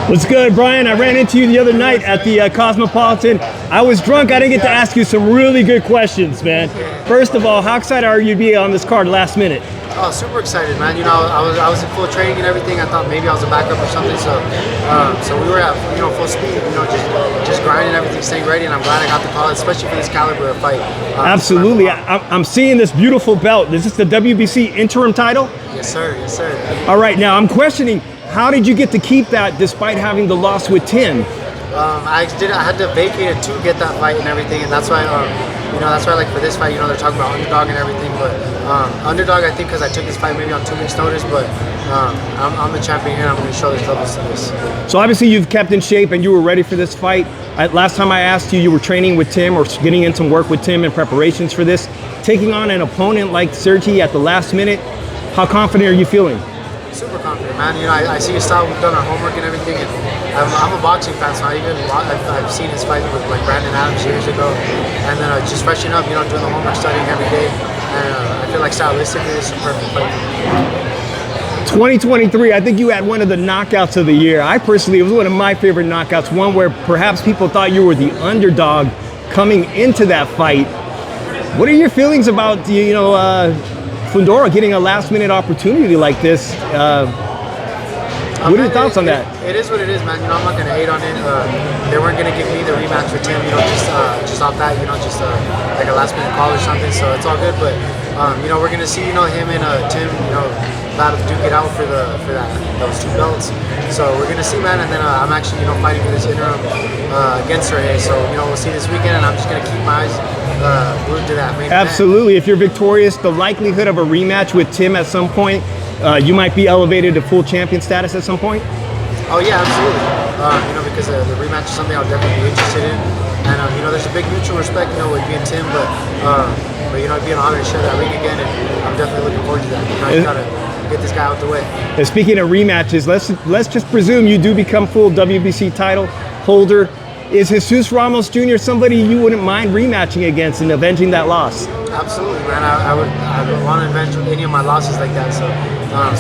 What's good, Brian? I ran into you the other night at the Cosmopolitan. I was drunk. I didn't get to ask you some really good questions, man. First of all, how excited are you to be on this card last minute? Oh, super excited, man. You know, I was in full training and everything. I thought maybe I was a backup or something. So we were at full speed. Just grinding everything, staying ready. And I'm glad I got the call, especially for this caliber of fight. Absolutely. I'm seeing this beautiful belt. Is this the WBC interim title? Yes, sir. Yes, sir. All right. Now I'm questioning. How did you get to keep that despite having the loss with Tim? I had to vacate it to get that fight and everything, and that's why that's why like for this fight, they're talking about underdog and everything. But underdog, I think, because I took this fight maybe on 2 weeks' notice. But I'm the champion here. And I'm going to show this level to this. So obviously you've kept in shape and you were ready for this fight. Last time I asked you, you were training with Tim or getting in some work with Tim in preparations for this. Taking on an opponent like Sergi at the last minute, how confident are you feeling? Super confident, man. I see his style. We've done our homework and everything, and I'm a boxing fan, so I've seen his fight with like Brandon Adams years ago, and then just freshening up, doing the homework, studying every day, and I feel like stylistically it's a perfect fight. 2023, I think you had one of the knockouts of the year. I personally, it was one of my favorite knockouts, one where perhaps people thought you were the underdog coming into that fight. What are your feelings about Fundora getting a last-minute opportunity like this? What are your thoughts on that? It is what it is, man. I'm not gonna hate on it. They weren't gonna give me the rematch with Tim, just off that, like a last-minute call or something. So it's all good. But we're gonna see, him and Tim, battle to duke it out for those two belts. So we're gonna see, man. And then I'm actually, fighting for this interim against Jorge. So we'll see this weekend, and I'm just gonna keep my eyes glued to that main event. Absolutely. If you're victorious, the likelihood of a rematch with Tim at some point, you might be elevated to full champion status at some point. Oh yeah, absolutely. Because the rematch is something I'll definitely be interested in, and there's a big mutual respect, with me and Tim, but it'd be an honor to share that ring again, and I'm definitely looking forward to that. I gotta get this guy out the way. And speaking of rematches, let's just presume you do become full WBC title holder. Is Jesus Ramos Jr. somebody you wouldn't mind rematching against and avenging that loss? Absolutely, man. I would want to avenge any of my losses like that. So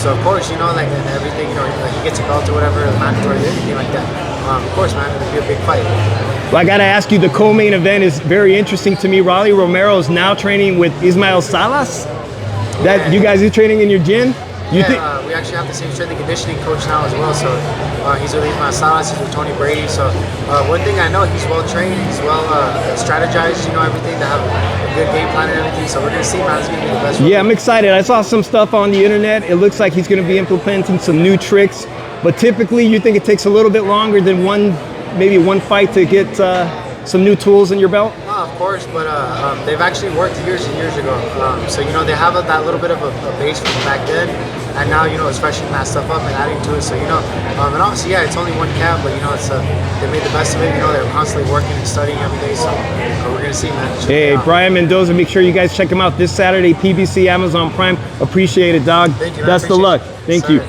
of course, and everything, like he gets a belt or whatever, mandatory, anything like that. Of course, man, it'd be a big fight. Well, I got to ask you, the co-main event is very interesting to me. Rolly Romero is now training with Ismael Salas. You guys are training in your gym? We actually have the same strength and conditioning coach now as well. So he's with Ismael Salas, he's with Tony Brady. So one thing I know, he's well trained, he's well strategized, everything to have a good game plan and everything. So we're going to see, man, it's going to be the best. Yeah, I'm excited. I saw some stuff on the internet. It looks like he's going to be implementing some new tricks. But typically, you think it takes a little bit longer than maybe one fight to get some new tools in your belt? No, of course, but they've actually worked years and years ago. So they have that little bit of a base from back then, and now it's freshening that stuff up and adding to it. So and obviously, yeah, it's only one camp, but it's they made the best of it. They're constantly working and studying every day. So we're gonna see, man. Hey, Brian Mendoza, make sure you guys check him out this Saturday, PBC, Amazon Prime. Appreciate it, dog. Thank you, man. Best of luck. Thank you.